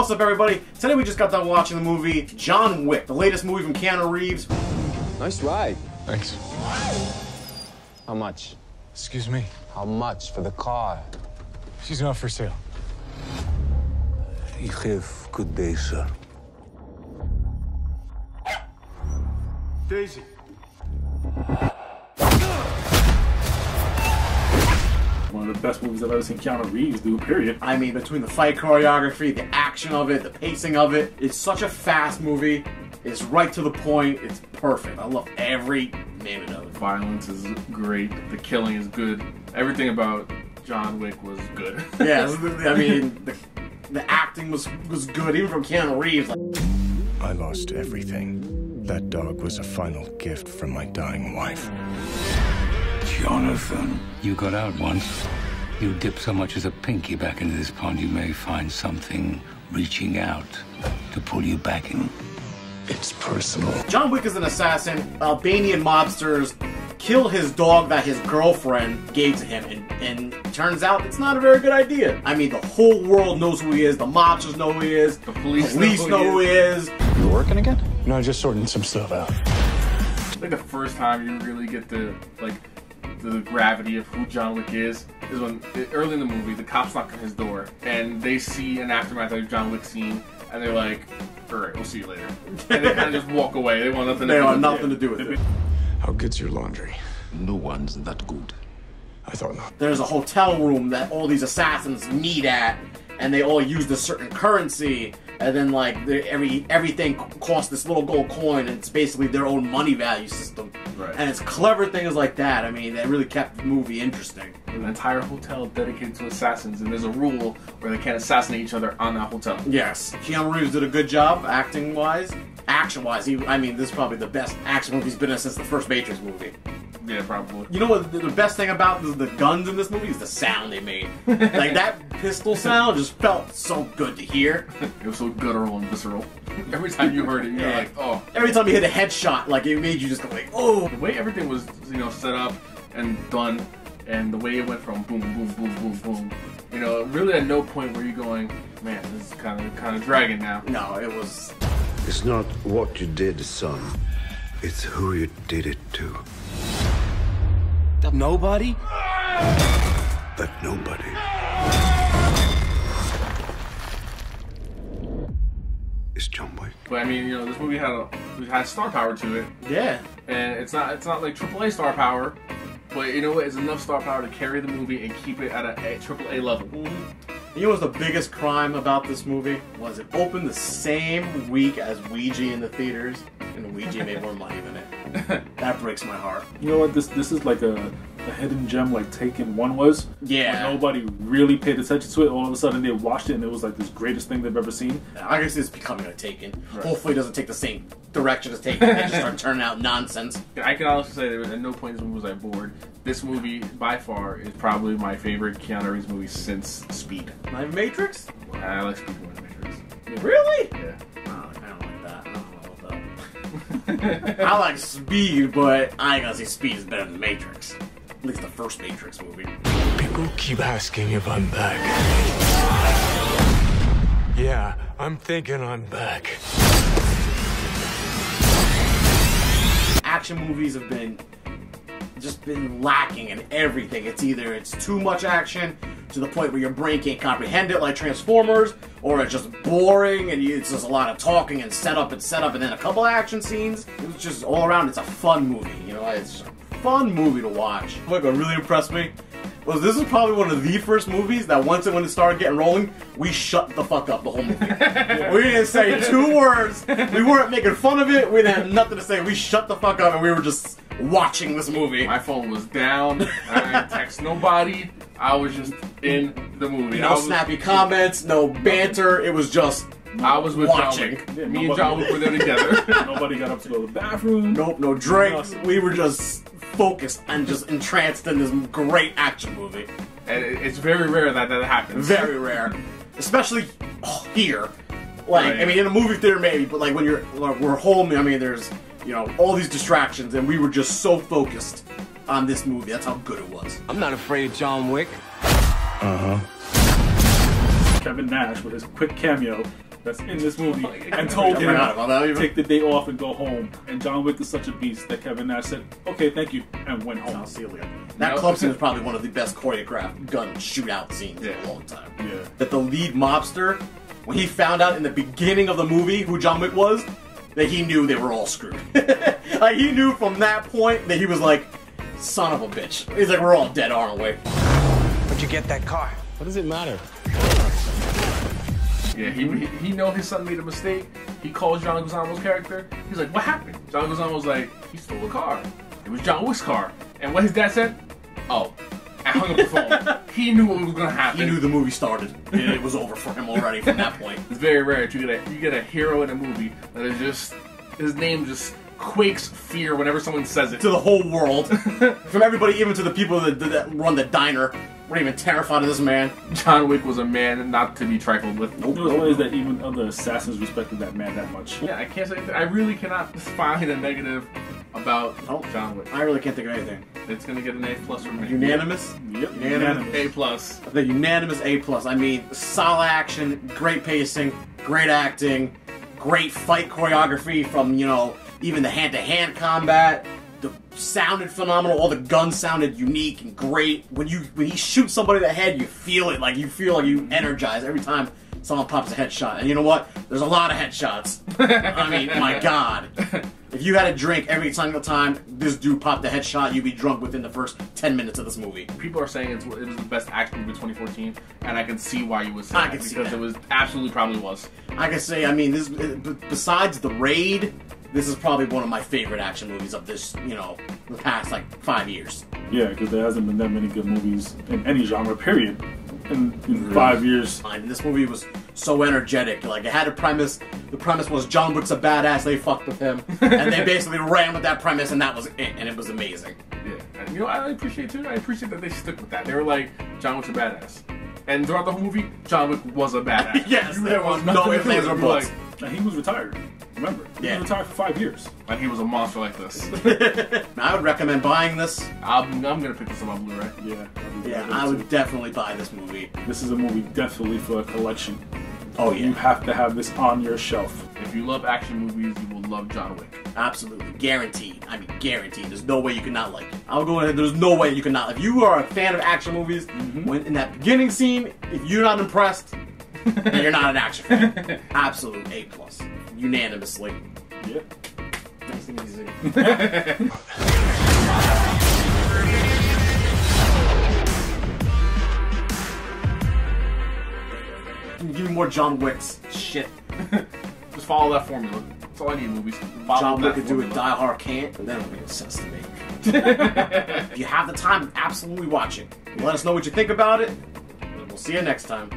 What's up, everybody? Today we just got done watching the movie John Wick, the latest movie from Keanu Reeves. Nice ride. Thanks. How much? Excuse me? How much for the car? She's not for sale. You have good day, sir. Daisy. One of the best movies I've ever seen Keanu Reeves do, period. I mean, between the fight choreography, the action of it, the pacing of it, it's such a fast movie. It's right to the point. It's perfect. I love every minute of it. Violence is great. The killing is good. Everything about John Wick was good. Yeah, I mean, the acting was good, even from Keanu Reeves. I lost everything. That dog was a final gift from my dying wife. Jonathan, you got out once. You dip so much as a pinky back into this pond, you may find something reaching out to pull you back in. It's personal. John Wick is an assassin. Albanian mobsters kill his dog that his girlfriend gave to him, and turns out it's not a very good idea. I mean, the whole world knows who he is. The mobsters know who he is. The police know who he is. You working again? No, just sorting some stuff out. I think the first time you really get the gravity of who John Wick is when early in the movie the cops knock on his door and they see an aftermath of John Wick scene and they're like, all right, we'll see you later, and they kind of just walk away. They want nothing. They want nothing to do with it. How good's your laundry? No one's that good. I thought not. There's a hotel room that all these assassins meet at, and they all use a certain currency, and then like everything costs this little gold coin, and it's basically their own money value system. Right. And it's clever things like that. I mean, that really kept the movie interesting. An entire hotel dedicated to assassins, and there's a rule where they can't assassinate each other on that hotel. Yes, Keanu Reeves did a good job acting-wise. Action-wise, I mean, this is probably the best action movie he's been in since the first Matrix movie. Yeah, probably. You know what? The best thing about the guns in this movie is the sound they made. Like, that pistol sound just felt so good to hear. It was so guttural and visceral. Every time you heard it, you're like, oh. Every time you hit a headshot, like, it made you just go like, oh. The way everything was, set up and done, and the way it went from boom, boom, boom, boom, boom. Really at no point were you going, man, this is kind of dragging now. No, it was. It's not what you did, son. It's who you did it to. Nobody? That nobody is John Wick. But I mean, this movie had star power to it. Yeah. And it's not like AAA star power, but you know what? It's enough star power to carry the movie and keep it at a AAA level. You know what's the biggest crime about this movie? Was it opened the same week as Ouija in the theaters, and Ouija made more money than it. That breaks my heart. You know what? This is like a hidden gem like Taken 1 was. Yeah. When nobody really paid attention to it. All of a sudden they watched it and it was like this greatest thing they've ever seen. I guess it's becoming a Taken. Right. Hopefully it doesn't take the same direction as Taken and just start turning out nonsense. I can honestly say that at no point in this movie was I bored. This movie, by far, is probably my favorite Keanu Reeves movie since Speed. Not Matrix? I like Speed more than Matrix. Yeah. Really? Yeah. Oh, I don't like that. I don't know about that. I like Speed, but I ain't gonna say Speed is better than Matrix. At least the first Matrix movie. People keep asking if I'm back. Yeah, I'm thinking I'm back. Action movies have been lacking in everything. It's too much action to the point where your brain can't comprehend it, like Transformers, or it's just boring and it's just a lot of talking and setup and then a couple action scenes. It was just all around. It's a fun movie, It's just a fun movie to watch. What really impressed me was this is probably one of the first movies that when it started getting rolling, we shut the fuck up the whole movie. We didn't say 2 words. We weren't making fun of it. We didn't have nothing to say. We shut the fuck up and we were just watching this movie. My phone was down. I didn't text nobody. I was just in the movie. No snappy comments, no banter. It was just I was with watching. John Wick. Yeah, me and John Wick were there together. Nobody got up to go to the bathroom. Nope, no drinks. We were just focused and just entranced in this great action movie. And it's very rare that happens. Very rare. Especially here. Like, I mean, in a movie theater maybe, but like when we're home, I mean, there's, all these distractions, and we were just so focused on this movie. That's how good it was. I'm not afraid of John Wick. Kevin Nash with his quick cameo that's in this movie and told him that, take the day off and go home. And John Wick is such a beast that Kevin Nash said, "Okay, thank you," and went home. I'll see you later. That club scene is probably one of the best choreographed gun shootout scenes in a long time. Yeah. That the lead mobster, when he found out in the beginning of the movie who John Wick was, that he knew they were all screwed. Like, he knew from that point that he was like, son of a bitch. He's like, we're all dead, aren't we? Where'd you get that car? What does it matter? Yeah, he know his son made a mistake. He calls John Leguizamo's character. He's like, what happened? John Leguizamo was like, he stole a car. It was John Wick's car. And what his dad said? Oh. And hung up the phone. He knew what was going to happen. He knew the movie started. And it was over for him already from that point. It's very rare that you get a hero in a movie that is just, his name just quakes fear whenever someone says it. To the whole world. From everybody, even to the people that run the diner. We're even terrified of this man. John Wick was a man not to be trifled with. It was always that even other assassins respected that man that much. Yeah, I can't say anything. I really cannot find a negative about John Wick. I really can't think of anything. It's gonna get an A+ from me. Unanimous? Yep. Unanimous. A+. The unanimous A+. I mean, solid action, great pacing, great acting, great fight choreography from, you know, even the hand-to-hand combat. The sounded phenomenal. All the guns sounded unique and great. When he shoots somebody in the head, you feel it. Like, you feel like you energize every time someone pops a headshot. And you know what? There's a lot of headshots. I mean, my God. If you had a drink every single time this dude popped a headshot, you'd be drunk within the first 10 minutes of this movie. People are saying it was the best action movie of 2014, and I can see why you would say I that, can see because that. it was absolutely probably was. I can say, I mean, this besides The Raid, this is probably one of my favorite action movies of this, you know, the past, like, 5 years. Yeah, because there hasn't been that many good movies in any genre, period, in 5 years. And this movie was so energetic. Like, it had a premise. The premise was John Wick's a badass. They fucked with him. And they basically ran with that premise, and that was it. And it was amazing. Yeah, and you know what I appreciate too? I appreciate that they stuck with that. They were like, John Wick's a badass. And throughout the whole movie, John Wick was a badass. Yes, there was nothing no to ifs, do ands, with or it. buts. And he was retired. Remember, he was retired for 5 years. Like he was a monster like this. I would recommend buying this. I'm gonna pick this up on Blu-ray. Yeah, I would definitely buy this movie. This is a movie definitely for a collection. Oh, yeah. You have to have this on your shelf. If you love action movies, you will love John Wick. Absolutely. Guaranteed. I mean, guaranteed. There's no way you could not like it. I'll go ahead. There's no way you could not. If you are a fan of action movies, when in that beginning scene, if you're not impressed, then you're not an action fan. Absolute A+. Unanimously. Yep. Nice and easy. Give me more John Wick's shit. Just follow that formula. That's all I need in movies. Follow John that Wick could do it, formula. Die Hard can't, then it'll make sense to me. If you have the time, absolutely watch it. Let us know what you think about it, and we'll see you next time.